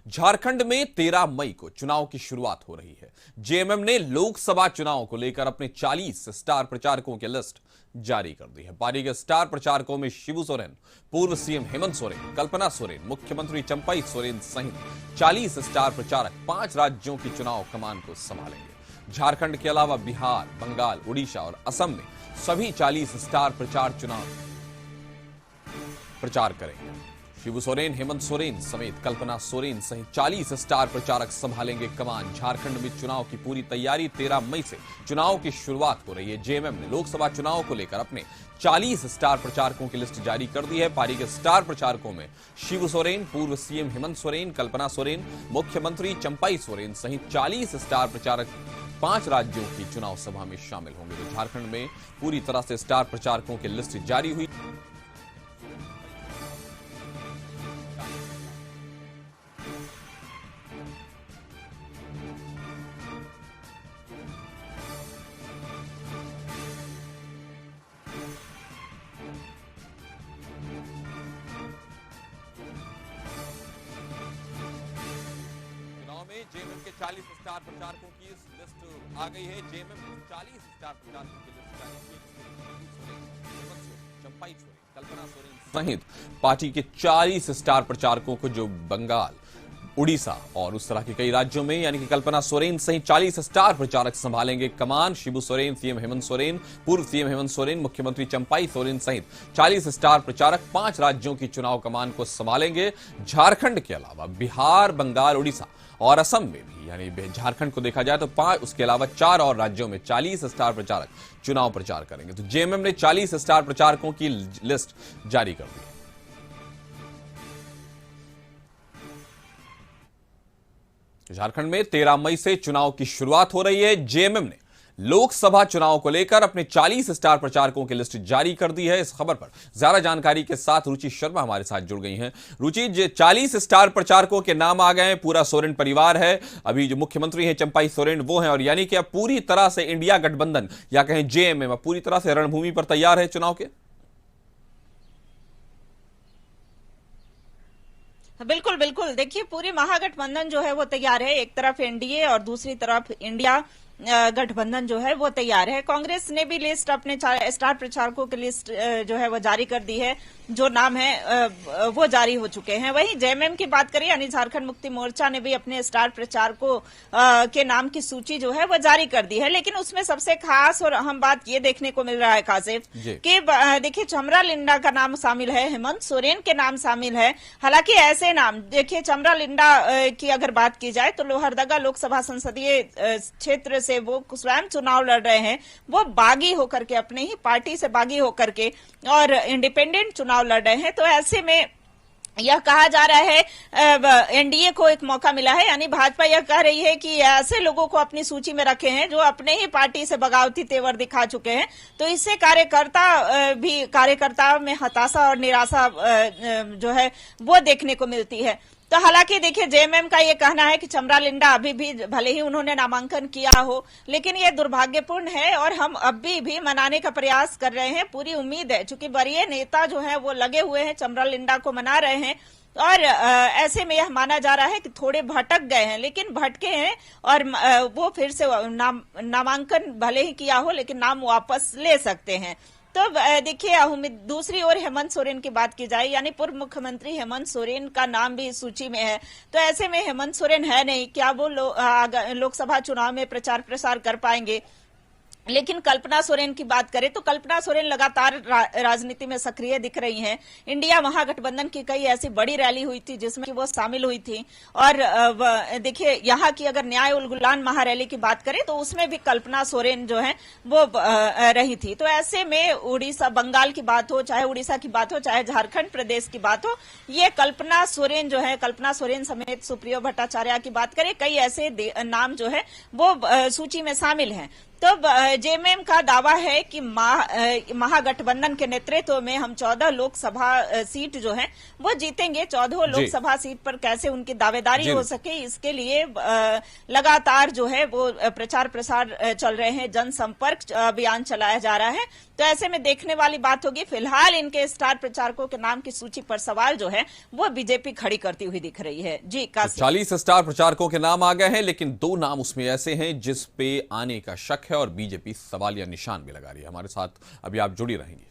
झारखंड में 13 मई को चुनाव की शुरुआत हो रही है। जेएमएम ने लोकसभा चुनाव को लेकर अपने 40 स्टार प्रचारकों की लिस्ट जारी कर दी है। पार्टी के स्टार प्रचारकों में शिबू सोरेन, पूर्व सीएम हेमंत सोरेन, कल्पना सोरेन, मुख्यमंत्री चंपाई सोरेन सहित 40 स्टार प्रचारक 5 राज्यों की चुनाव कमान को संभालेंगे। झारखंड के अलावा बिहार, बंगाल, उड़ीसा और असम में सभी 40 स्टार प्रचार करेंगे। शिबू सोरेन, हेमंत सोरेन समेत कल्पना सोरेन सहित 40 स्टार प्रचारक संभालेंगे कमान। झारखंड में चुनाव की पूरी तैयारी, 13 मई से चुनाव की शुरुआत हो रही है। जेएमएम ने लोकसभा चुनाव को लेकर अपने 40 स्टार प्रचारकों की लिस्ट जारी कर दी है। पार्टी के स्टार प्रचारकों में शिबू सोरेन, पूर्व सीएम हेमंत सोरेन, कल्पना सोरेन, मुख्यमंत्री चंपाई सोरेन सहित 40 स्टार प्रचारक 5 राज्यों की चुनाव सभा में शामिल होंगे। तो झारखंड में पूरी तरह से स्टार प्रचारकों की लिस्ट जारी हुई। जेएमएम के 40 स्टार प्रचारकों की लिस्ट आ गई है। जेएमएम ने 40 स्टार प्रचारकों की लिस्ट जारी की है। चंपाई सोरेन, कल्पना सोरेन सहित पार्टी के 40 स्टार प्रचारकों को जो बंगाल, उड़ीसा और उस तरह के कई राज्यों में यानी कि कल्पना सोरेन सहित 40 स्टार प्रचारक संभालेंगे कमान। शिबू सोरेन, सीएम हेमंत सोरेन, पूर्व सीएम हेमंत सोरेन, मुख्यमंत्री चंपाई सोरेन सहित 40 स्टार प्रचारक 5 राज्यों की चुनाव कमान को संभालेंगे। झारखंड के अलावा बिहार, बंगाल, उड़ीसा और असम में भी यानी झारखंड को देखा जाए तो 5, उसके अलावा 4 और राज्यों में 40 स्टार प्रचारक चुनाव प्रचार करेंगे। तो जेएमएम ने 40 स्टार प्रचारकों की लिस्ट जारी कर दी। झारखंड में 13 मई से चुनाव की शुरुआत हो रही है। जेएमएम ने लोकसभा चुनाव को लेकर अपने 40 स्टार प्रचारकों की लिस्ट जारी कर दी है। इस खबर पर ज्यादा जानकारी के साथ रुचि शर्मा हमारे साथ जुड़ गई हैं। रुचि, 40 स्टार प्रचारकों के नाम आ गए हैं, पूरा सोरेन परिवार है, अभी जो मुख्यमंत्री हैं चंपाई सोरेन वो हैं, और यानी कि अब पूरी तरह से इंडिया गठबंधन या कहें जेएमएम पूरी तरह से रणभूमि पर तैयार है चुनाव के। बिल्कुल बिल्कुल, देखिए पूरी महागठबंधन जो है वो तैयार है। एक तरफ एनडीए और दूसरी तरफ इंडिया गठबंधन जो है वो तैयार है। कांग्रेस ने भी लिस्ट अपने स्टार प्रचारकों की लिस्ट जो है वो जारी कर दी है, जो नाम है वो जारी हो चुके हैं। वहीं जेएमएम की बात करें यानी झारखंड मुक्ति मोर्चा ने भी अपने स्टार प्रचारकों के नाम की सूची जो है वो जारी कर दी है। लेकिन उसमें सबसे खास और अहम बात ये देखने को मिल रहा है कासिफ कि देखिए चमरा लिंडा का नाम शामिल है, हेमंत सोरेन के नाम शामिल है। हालांकि ऐसे नाम देखिए चमरा लिंडा की अगर बात की जाए तो लोहरदगा लोकसभा संसदीय क्षेत्र से वो स्वयं चुनाव लड़ रहे हैं। वो बागी होकर के, अपने ही पार्टी से बागी होकर के और इंडिपेंडेंट चुनाव लड़ रहे हैं। तो ऐसे में यह कहा जा रहा है एनडीए को एक मौका मिला है, यानी भाजपा यह कह रही है कि ऐसे लोगों को अपनी सूची में रखे हैं जो अपने ही पार्टी से बगावती तेवर दिखा चुके हैं। तो इससे कार्यकर्ता में हताशा और निराशा जो है वो देखने को मिलती है। तो हालांकि देखिए जेएमएम का ये कहना है कि चमरा लिंडा अभी भी, भले ही उन्होंने नामांकन किया हो, लेकिन ये दुर्भाग्यपूर्ण है और हम अभी भी मनाने का प्रयास कर रहे हैं। पूरी उम्मीद है, चूंकि वरीय नेता जो है वो लगे हुए हैं, चमरा लिंडा को मना रहे हैं और ऐसे में यह माना जा रहा है कि थोड़े भटक गए हैं, लेकिन भटके हैं और वो फिर से नामांकन भले ही किया हो लेकिन नाम वापस ले सकते हैं। तो देखिए दूसरी ओर हेमंत सोरेन की बात की जाए यानी पूर्व मुख्यमंत्री हेमंत सोरेन का नाम भी सूची में है। तो ऐसे में हेमंत सोरेन है नहीं, क्या वो लोकसभा चुनाव में प्रचार प्रसार कर पाएंगे। लेकिन कल्पना सोरेन की बात करें तो कल्पना सोरेन लगातार राजनीति में सक्रिय दिख रही हैं। इंडिया महागठबंधन की कई ऐसी बड़ी रैली हुई थी जिसमें वो शामिल हुई थी। और देखिए यहाँ की अगर न्याय उल गुलान महारैली की बात करें तो उसमें भी कल्पना सोरेन जो है वो रही थी। तो ऐसे में उड़ीसा, बंगाल की बात हो, चाहे उड़ीसा की बात हो, चाहे झारखंड प्रदेश की बात हो, ये कल्पना सोरेन जो है, कल्पना सोरेन समेत सुप्रियो भट्टाचार्य की बात करें, कई ऐसे नाम जो है वो सूची में शामिल हैं। तो जेएमएम का दावा है कि महागठबंधन के नेतृत्व में हम 14 लोकसभा सीट जो है वो जीतेंगे। 14 लोकसभा सीट पर कैसे उनकी दावेदारी हो सके, इसके लिए लगातार जो है वो प्रचार प्रसार चल रहे हैं, जनसंपर्क अभियान चलाया जा रहा है। तो ऐसे में देखने वाली बात होगी। फिलहाल इनके स्टार प्रचारकों के नाम की सूची पर सवाल जो है वो बीजेपी खड़ी करती हुई दिख रही है। जी कासिम। 40 स्टार प्रचारकों के नाम आ गए हैं, लेकिन 2 नाम उसमें ऐसे हैं जिस पे आने का शक है और बीजेपी सवाल या निशान भी लगा रही है। हमारे साथ अभी आप जुड़ी रहेंगी।